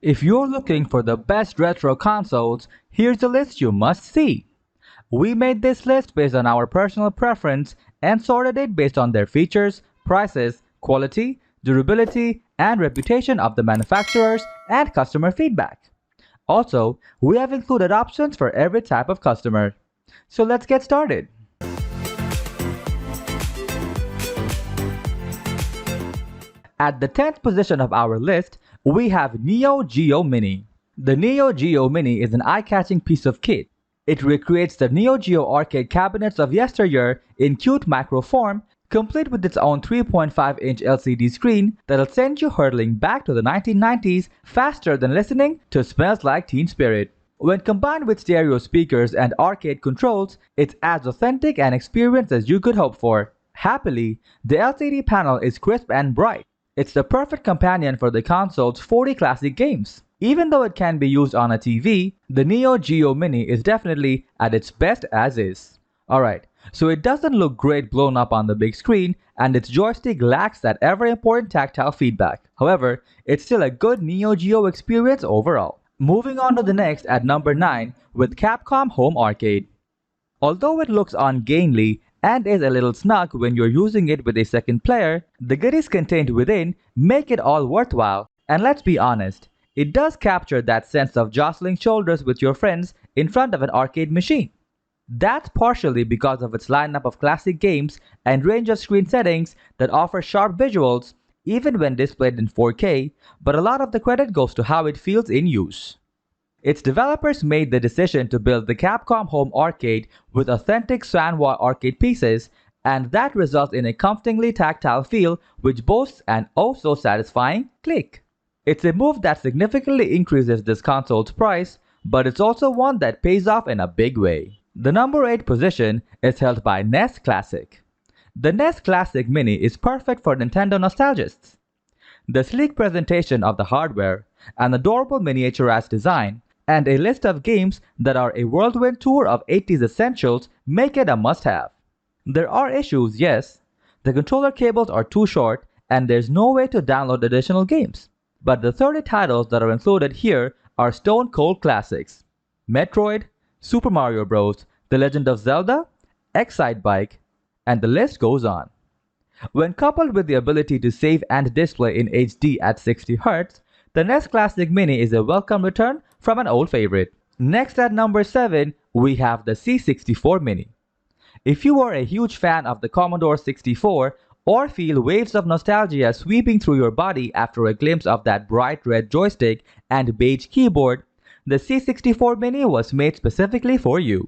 If you're looking for the best retro consoles, here's a list you must see. We made this list based on our personal preference and sorted it based on their features, prices, quality, durability, and reputation of the manufacturers and customer feedback. Also, we have included options for every type of customer. So let's get started. At the 10th position of our list, we have Neo-Geo Mini. The Neo-Geo Mini is an eye-catching piece of kit. It recreates the Neo-Geo arcade cabinets of yesteryear in cute macro form, complete with its own 3.5-inch LCD screen that'll send you hurtling back to the 1990s faster than listening to Smells Like Teen Spirit. When combined with stereo speakers and arcade controls, it's as authentic an experience as you could hope for. Happily, the LCD panel is crisp and bright. It's the perfect companion for the console's 40 classic games. Even though it can be used on a TV, the Neo-Geo Mini is definitely at its best as is. Alright, so it doesn't look great blown up on the big screen, and its joystick lacks that ever important tactile feedback. However, it's still a good Neo-Geo experience overall. Moving on to the next at number 9 with Capcom Home Arcade. Although it looks ungainly and is a little snug when you're using it with a second player, the goodies contained within make it all worthwhile. And let's be honest, it does capture that sense of jostling shoulders with your friends in front of an arcade machine. That's partially because of its lineup of classic games and range of screen settings that offer sharp visuals even when displayed in 4K, but a lot of the credit goes to how it feels in use. Its developers made the decision to build the Capcom Home Arcade with authentic Sanwa arcade pieces, and that results in a comfortingly tactile feel which boasts an oh-so-satisfying click. It's a move that significantly increases this console's price, but it's also one that pays off in a big way. The number 8 position is held by NES Classic. The NES Classic Mini is perfect for Nintendo nostalgists. The sleek presentation of the hardware, an adorable miniaturized design, and a list of games that are a whirlwind tour of 80s essentials make it a must-have. There are issues, yes. The controller cables are too short and there's no way to download additional games. But the 30 titles that are included here are stone cold classics: Metroid, Super Mario Bros., The Legend of Zelda, Excitebike, and the list goes on. When coupled with the ability to save and display in HD at 60Hz, the NES Classic Mini is a welcome return from an old favorite. Next at number 7, we have the C64 Mini. If you are a huge fan of the Commodore 64 or feel waves of nostalgia sweeping through your body after a glimpse of that bright red joystick and beige keyboard, the C64 Mini was made specifically for you.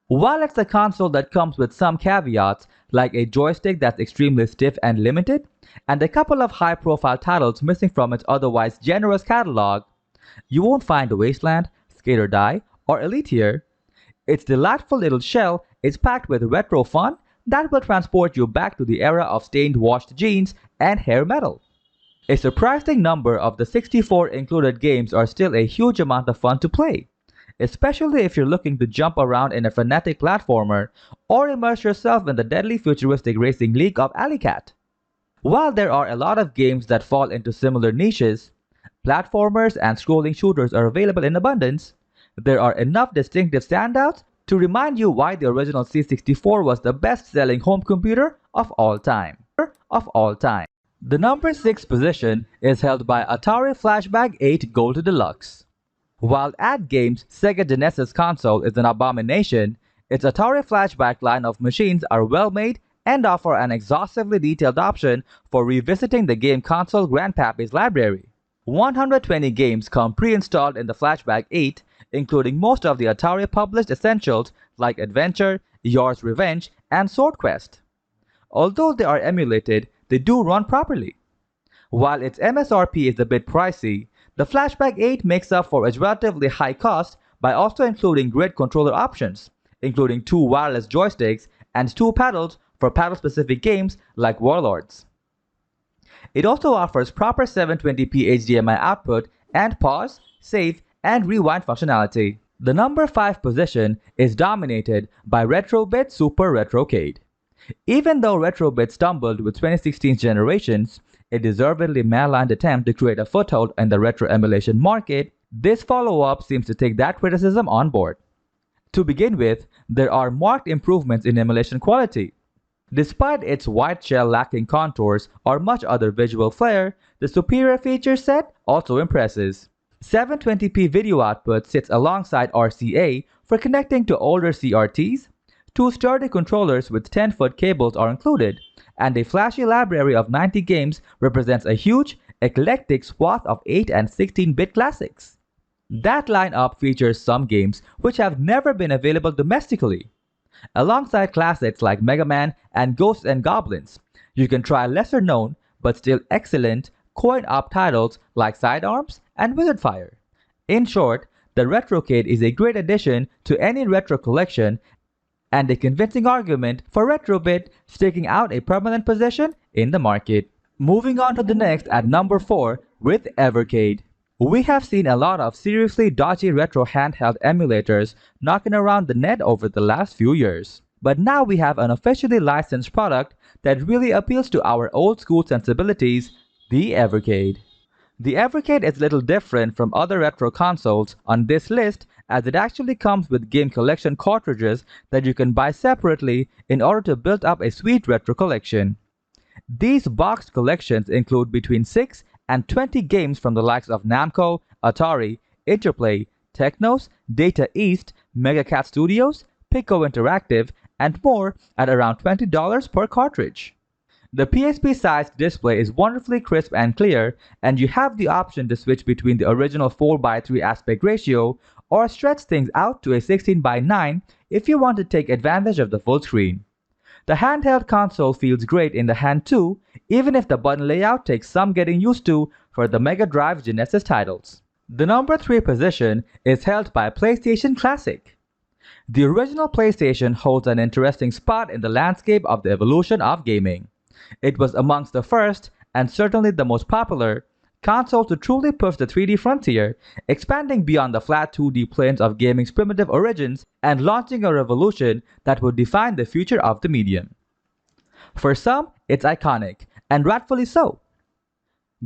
While it's a console that comes with some caveats, like a joystick that's extremely stiff and limited, and a couple of high-profile titles missing from its otherwise generous catalog, you won't find Wasteland, Skate or Die, or Elite here. Its delightful little shell is packed with retro fun that will transport you back to the era of stained washed jeans and hair metal. A surprising number of the 64 included games are still a huge amount of fun to play, especially if you're looking to jump around in a frenetic platformer or immerse yourself in the deadly futuristic racing league of Alley Cat. While there are a lot of games that fall into similar niches, platformers and scrolling shooters are available in abundance, there are enough distinctive standouts to remind you why the original C64 was the best-selling home computer of all time. The number 6 position is held by Atari Flashback 8 Gold Deluxe. While at Game's SEGA Genesis console is an abomination, its Atari Flashback line of machines are well made and offer an exhaustively detailed option for revisiting the game console grandpappy's library. 120 games come pre-installed in the Flashback 8, including most of the Atari published essentials like Adventure, Yours Revenge, and Sword Quest. Although they are emulated, they do run properly. While its MSRP is a bit pricey, the Flashback 8 makes up for its relatively high cost by also including great controller options, including 2 wireless joysticks and 2 paddles for paddle-specific games like Warlords. It also offers proper 720p HDMI output and pause, save, and rewind functionality. The number 5 position is dominated by Retro-bit Super Retro-cade. Even though Retro-bit stumbled with 2016's generations, a deservedly maligned attempt to create a foothold in the retro emulation market, this follow-up seems to take that criticism on board. To begin with, there are marked improvements in emulation quality. Despite its white shell lacking contours or much other visual flair, the superior feature set also impresses. 720p video output sits alongside RCA for connecting to older CRTs, two sturdy controllers with 10-foot cables are included, and a flashy library of 90 games represents a huge, eclectic swath of 8 and 16-bit classics. That lineup features some games which have never been available domestically. Alongside classics like Mega Man and Ghosts and Goblins, you can try lesser known but still excellent coin-op titles like Sidearms and Wizardfire. In short, the Retro-cade is a great addition to any retro collection and a convincing argument for Retrobit staking out a permanent position in the market. Moving on to the next at number 4 with Evercade. We have seen a lot of seriously dodgy retro handheld emulators knocking around the net over the last few years. But now we have an officially licensed product that really appeals to our old school sensibilities, the Evercade. The Evercade is little different from other retro consoles on this list as it actually comes with game collection cartridges that you can buy separately in order to build up a sweet retro collection. These boxed collections include between 6 and 20 games from the likes of Namco, Atari, Interplay, Technos, Data East, Megacat Studios, Pico Interactive, and more at around $20 per cartridge. The PSP-sized display is wonderfully crisp and clear, and you have the option to switch between the original 4:3 aspect ratio or stretch things out to a 16:9 if you want to take advantage of the full screen. The handheld console feels great in the hand too, even if the button layout takes some getting used to for the Mega Drive Genesis titles. The number 3 position is held by PlayStation Classic. The original PlayStation holds an interesting spot in the landscape of the evolution of gaming. It was amongst the first, and certainly the most popular, console to truly push the 3D frontier, expanding beyond the flat 2D planes of gaming's primitive origins and launching a revolution that would define the future of the medium. For some, it's iconic, and rightfully so.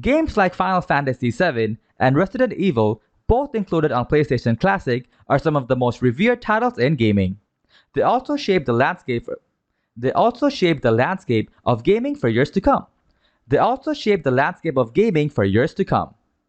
Games like Final Fantasy VII and Resident Evil, both included on PlayStation Classic, are some of the most revered titles in gaming. They also shaped the landscape of gaming for years to come.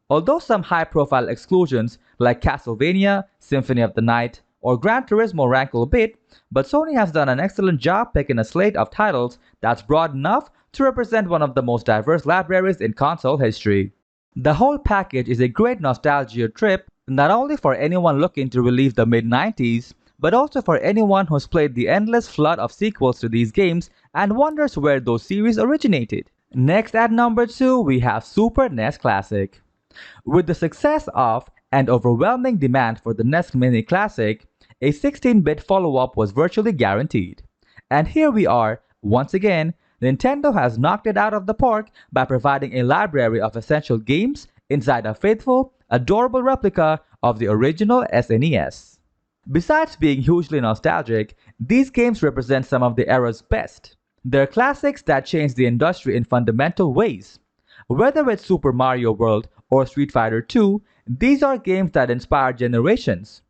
Although some high-profile exclusions like Castlevania, Symphony of the Night, or Gran Turismo rankle a bit, but Sony has done an excellent job picking a slate of titles that's broad enough to represent one of the most diverse libraries in console history. The whole package is a great nostalgia trip, not only for anyone looking to relive the mid-90s, but also for anyone who's played the endless flood of sequels to these games and wonders where those series originated. Next at number 2, we have Super NES Classic. With the success of and overwhelming demand for the NES Mini Classic, a 16-bit follow-up was virtually guaranteed. And here we are, once again, Nintendo has knocked it out of the park by providing a library of essential games inside a faithful, adorable replica of the original SNES. Besides being hugely nostalgic, these games represent some of the era's best. They're classics that changed the industry in fundamental ways. Whether it's Super Mario World or Street Fighter II, these are games that inspire generations.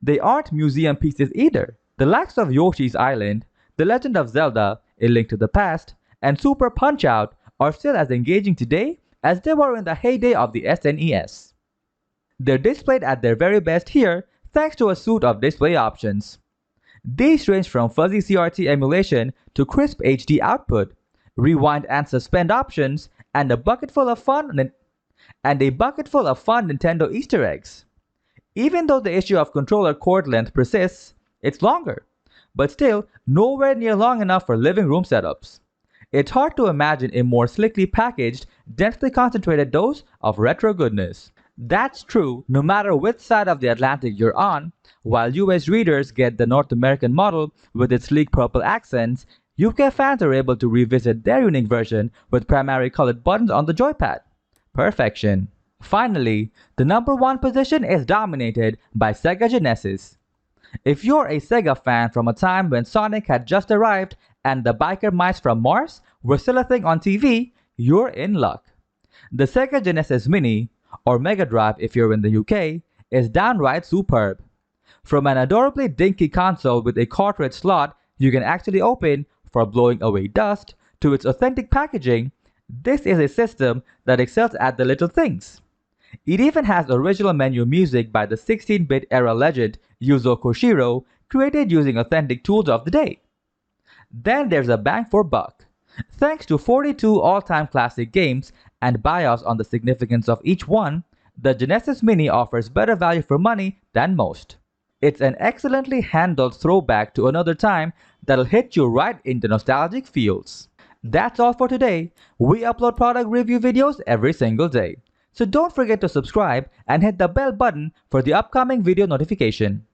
They aren't museum pieces either. The likes of Yoshi's Island, The Legend of Zelda, A Link to the Past, and Super Punch-Out are still as engaging today as they were in the heyday of the SNES. They're displayed at their very best here thanks to a suite of display options. These range from fuzzy CRT emulation to crisp HD output, rewind and suspend options, and a bucket full of fun Nintendo Easter eggs. Even though the issue of controller cord length persists, it's longer, but still nowhere near long enough for living room setups. It's hard to imagine a more slickly packaged, densely concentrated dose of retro goodness. That's true no matter which side of the Atlantic you're on. While US readers get the North American model with its sleek purple accents, UK fans are able to revisit their unique version with primary colored buttons on the joypad. Perfection. Finally, the number 1 position is dominated by SEGA Genesis. If you're a SEGA fan from a time when Sonic had just arrived and the biker mice from Mars were still a thing on TV, you're in luck. The SEGA Genesis Mini, or Mega Drive if you're in the UK, is downright superb. From an adorably dinky console with a cartridge slot you can actually open for blowing away dust to its authentic packaging, this is a system that excels at the little things. It even has original menu music by the 16-bit era legend Yuzo Koshiro, created using authentic tools of the day. Then there's a bang for buck. Thanks to 42 all-time classic games and BIOS on the significance of each one, the Genesis Mini offers better value for money than most. It's an excellently handled throwback to another time that'll hit you right into nostalgic feels. That's all for today. We upload product review videos every single day. So don't forget to subscribe and hit the bell button for the upcoming video notification.